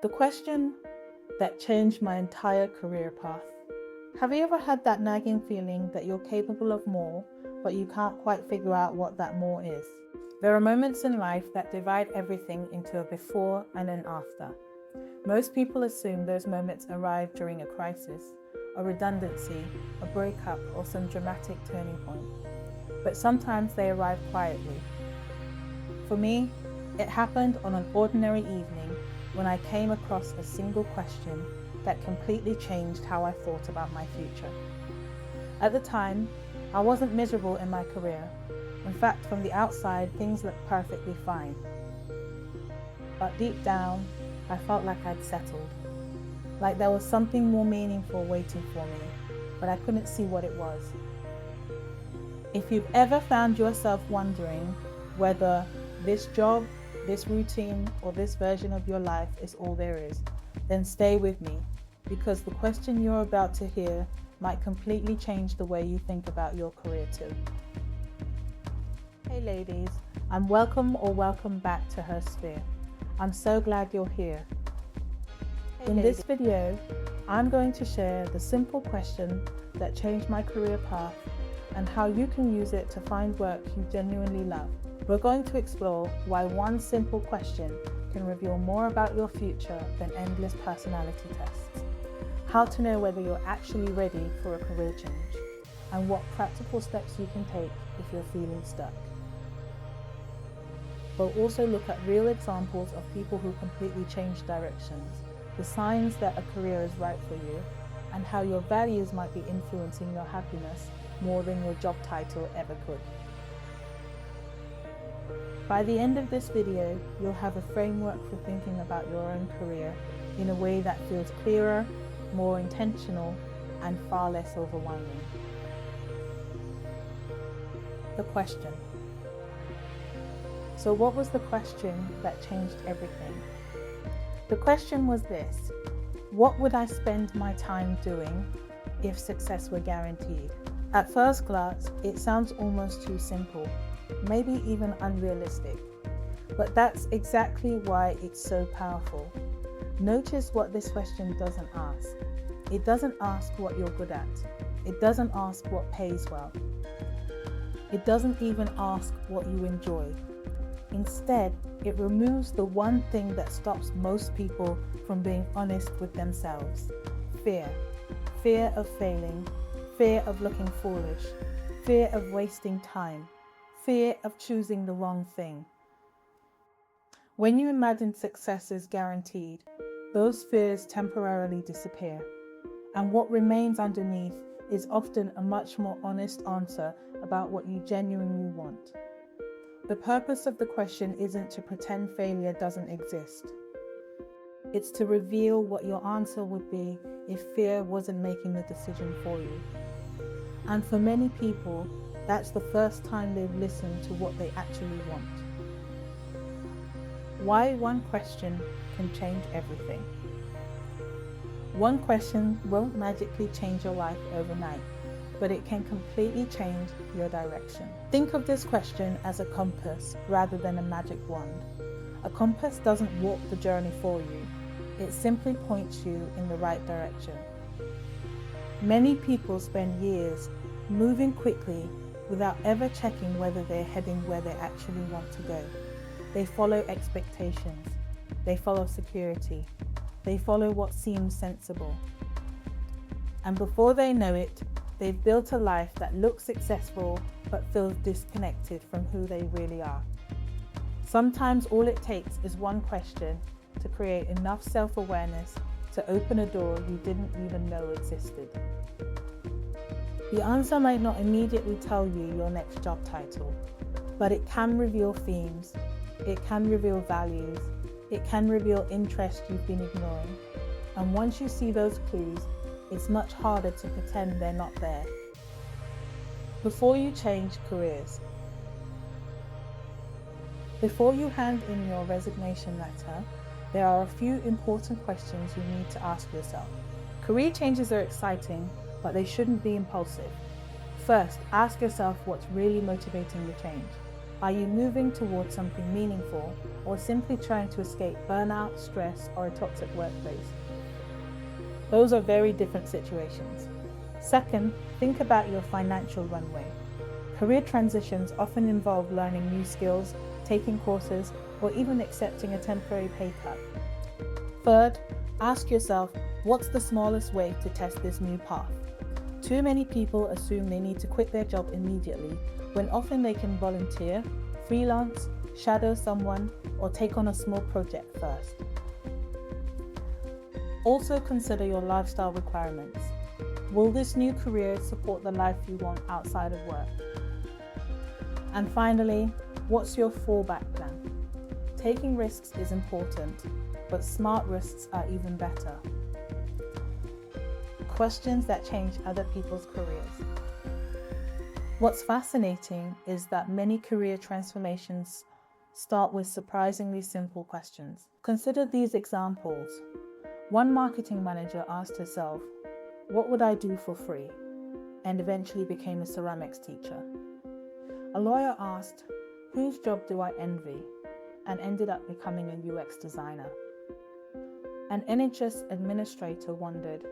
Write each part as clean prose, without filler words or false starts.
The question that changed my entire career path. Have you ever had that nagging feeling that you're capable of more, but you can't quite figure out what that more is? There are moments in life that divide everything into a before and an after. Most people assume those moments arrive during a crisis, a redundancy, a breakup, or some dramatic turning point. But sometimes they arrive quietly. For me, it happened on an ordinary evening when I came across a single question that completely changed how I thought about my future. At the time, I wasn't miserable in my career. In fact, from the outside, things looked perfectly fine. But deep down, I felt like I'd settled. Like there was something more meaningful waiting for me, but I couldn't see what it was. If you've ever found yourself wondering whether this job, this routine, or this version of your life is all there is, then stay with me, because the question you're about to hear might completely change the way you think about your career too. Hey ladies, and welcome back to Her Sphere. I'm so glad you're here. In this video, I'm going to share the simple question that changed my career path and how you can use it to find work you genuinely love. We're going to explore why one simple question can reveal more about your future than endless personality tests, how to know whether you're actually ready for a career change, and what practical steps you can take if you're feeling stuck. We'll also look at real examples of people who completely changed directions, the signs that a career is right for you, and how your values might be influencing your happiness more than your job title ever could. By the end of this video, you'll have a framework for thinking about your own career in a way that feels clearer, more intentional, and far less overwhelming. The question. So what was the question that changed everything? The question was this: what would I spend my time doing if success were guaranteed? At first glance, it sounds almost too simple, maybe even unrealistic. But that's exactly why it's so powerful. Notice what this question doesn't ask. It doesn't ask what you're good at. It doesn't ask what pays well. It doesn't even ask what you enjoy. Instead, it removes the one thing that stops most people from being honest with themselves: fear. Fear of failing, fear of looking foolish, fear of wasting time, fear of choosing the wrong thing. When you imagine success is guaranteed, those fears temporarily disappear, and what remains underneath is often a much more honest answer about what you genuinely want. The purpose of the question isn't to pretend failure doesn't exist. It's to reveal what your answer would be if fear wasn't making the decision for you. And for many people, that's the first time they've listened to what they actually want. Why one question can change everything. One question won't magically change your life overnight, but it can completely change your direction. Think of this question as a compass rather than a magic wand. A compass doesn't walk the journey for you. It simply points you in the right direction. Many people spend years moving quickly without ever checking whether they're heading where they actually want to go. They follow expectations. They follow security. They follow what seems sensible. And before they know it, they've built a life that looks successful but feels disconnected from who they really are. Sometimes all it takes is one question to create enough self-awareness to open a door you didn't even know existed. The answer might not immediately tell you your next job title, but it can reveal themes, it can reveal values, it can reveal interests you've been ignoring. And once you see those clues, it's much harder to pretend they're not there. Before you change careers. Before you hand in your resignation letter, there are a few important questions you need to ask yourself. Career changes are exciting, but they shouldn't be impulsive. First, ask yourself what's really motivating the change. Are you moving towards something meaningful or simply trying to escape burnout, stress, or a toxic workplace? Those are very different situations. Second, think about your financial runway. Career transitions often involve learning new skills, taking courses, or even accepting a temporary pay cut. Third, ask yourself, what's the smallest way to test this new path? Too many people assume they need to quit their job immediately, when often they can volunteer, freelance, shadow someone, or take on a small project first. Also consider your lifestyle requirements. Will this new career support the life you want outside of work? And finally, what's your fallback plan? Taking risks is important, but smart risks are even better. Questions that change other people's careers. What's fascinating is that many career transformations start with surprisingly simple questions. Consider these examples. One marketing manager asked herself, "What would I do for free?" and eventually became a ceramics teacher. A lawyer asked, "Whose job do I envy?" and ended up becoming a UX designer. An NHS administrator wondered,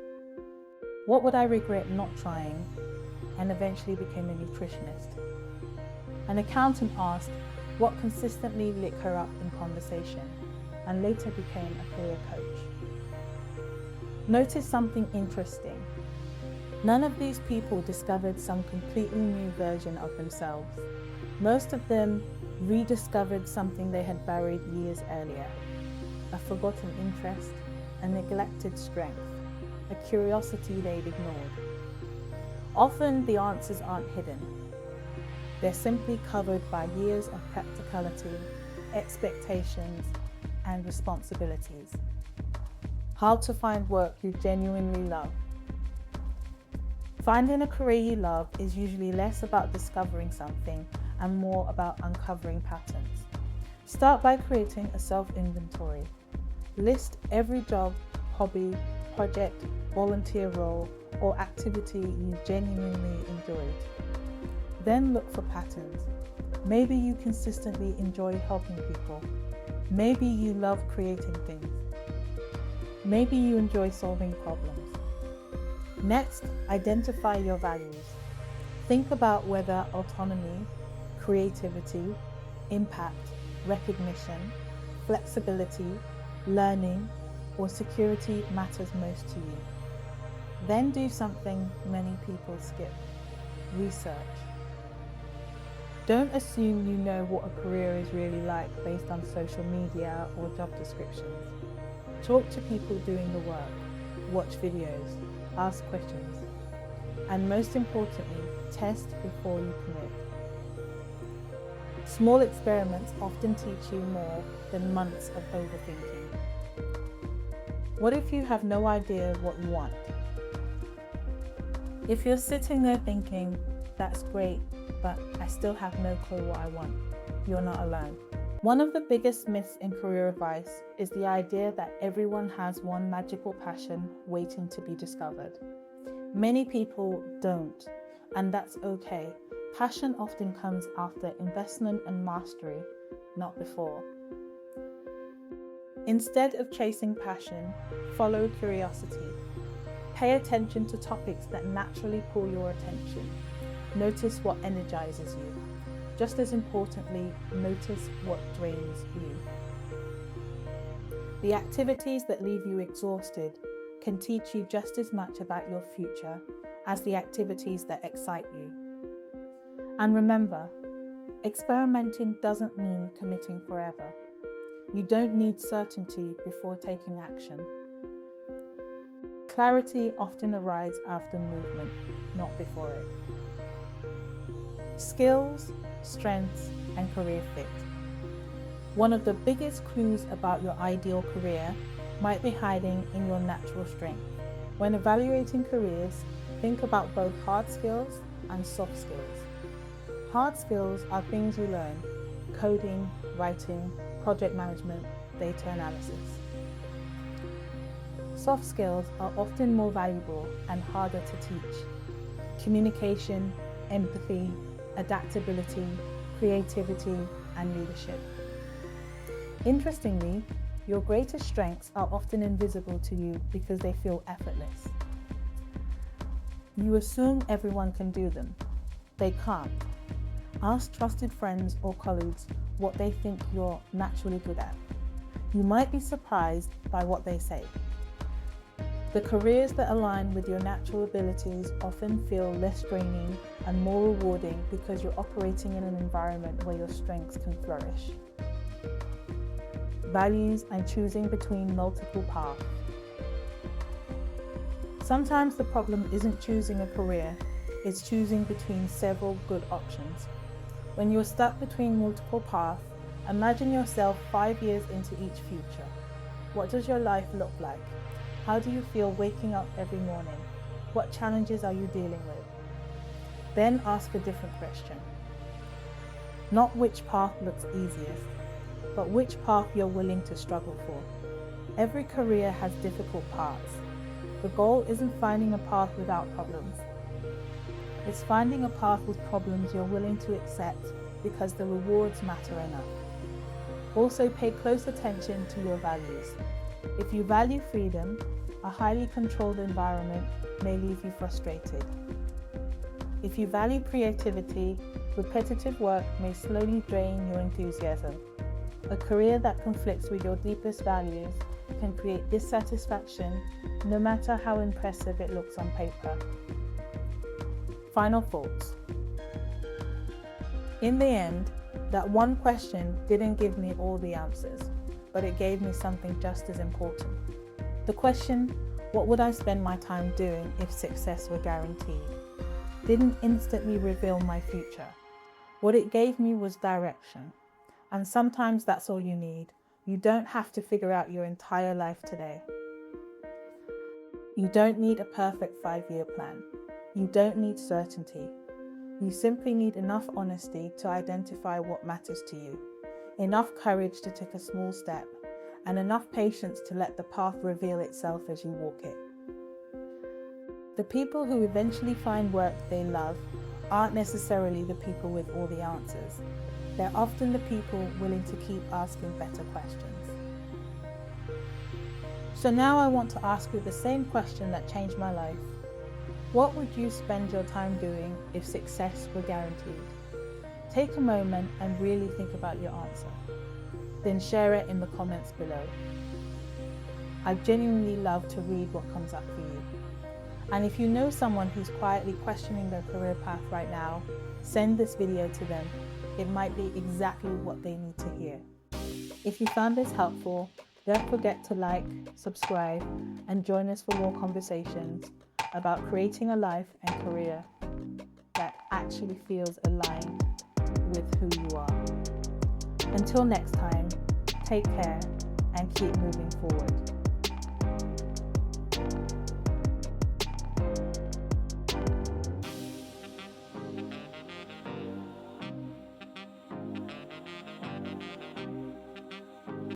"What would I regret not trying?" and eventually became a nutritionist. An accountant asked what consistently lit her up in conversation and later became a career coach. Notice something interesting. None of these people discovered some completely new version of themselves. Most of them rediscovered something they had buried years earlier, a forgotten interest, a neglected strength, a curiosity they'd ignored. Often the answers aren't hidden. They're simply covered by years of practicality, expectations, and responsibilities. How to find work you genuinely love. Finding a career you love is usually less about discovering something and more about uncovering patterns. Start by creating a self-inventory. List every job, hobby, project, volunteer role, or activity you genuinely enjoyed. Then look for patterns. Maybe you consistently enjoy helping people. Maybe you love creating things. Maybe you enjoy solving problems. Next, identify your values. Think about whether autonomy, creativity, impact, recognition, flexibility, learning, or security matters most to you. Then do something many people skip. Research. Don't assume you know what a career is really like based on social media or job descriptions. Talk to people doing the work, watch videos, ask questions, and most importantly, test before you commit. Small experiments often teach you more than months of overthinking. What if you have no idea what you want? If you're sitting there thinking, "That's great, but I still have no clue what I want," you're not alone. One of the biggest myths in career advice is the idea that everyone has one magical passion waiting to be discovered. Many people don't, and that's okay. Passion often comes after investment and mastery, not before. Instead of chasing passion, follow curiosity. Pay attention to topics that naturally pull your attention. Notice what energizes you. Just as importantly, notice what drains you. The activities that leave you exhausted can teach you just as much about your future as the activities that excite you. And remember, experimenting doesn't mean committing forever. You don't need certainty before taking action. Clarity often arrives after movement, not before it. Skills, strengths, and career fit. One of the biggest clues about your ideal career might be hiding in your natural strength. When evaluating careers, think about both hard skills and soft skills. Hard skills are things you learn: coding, writing, project management, data analysis. Soft skills are often more valuable and harder to teach. Communication, empathy, adaptability, creativity, and leadership. Interestingly, your greatest strengths are often invisible to you because they feel effortless. You assume everyone can do them. They can't. Ask trusted friends or colleagues what they think you're naturally good at. You might be surprised by what they say. The careers that align with your natural abilities often feel less draining and more rewarding because you're operating in an environment where your strengths can flourish. Values and choosing between multiple paths. Sometimes the problem isn't choosing a career, it's choosing between several good options. When you're stuck between multiple paths, imagine yourself 5 years into each future. What does your life look like? How do you feel waking up every morning? What challenges are you dealing with? Then ask a different question. Not which path looks easiest, but which path you're willing to struggle for. Every career has difficult paths. The goal isn't finding a path without problems. It's finding a path with problems you're willing to accept because the rewards matter enough. Also, pay close attention to your values. If you value freedom, a highly controlled environment may leave you frustrated. If you value creativity, repetitive work may slowly drain your enthusiasm. A career that conflicts with your deepest values can create dissatisfaction, no matter how impressive it looks on paper. Final thoughts. In the end, that one question didn't give me all the answers, but it gave me something just as important. The question, what would I spend my time doing if success were guaranteed, didn't instantly reveal my future. What it gave me was direction. And sometimes that's all you need. You don't have to figure out your entire life today. You don't need a perfect 5-year plan. You don't need certainty. You simply need enough honesty to identify what matters to you, enough courage to take a small step, and enough patience to let the path reveal itself as you walk it. The people who eventually find work they love aren't necessarily the people with all the answers. They're often the people willing to keep asking better questions. So now I want to ask you the same question that changed my life. What would you spend your time doing if success were guaranteed? Take a moment and really think about your answer. Then share it in the comments below. I genuinely love to read what comes up for you. And if you know someone who's quietly questioning their career path right now, send this video to them. It might be exactly what they need to hear. If you found this helpful, don't forget to like, subscribe, and join us for more conversations about creating a life and career that actually feels aligned with who you are. Until next time, take care and keep moving forward.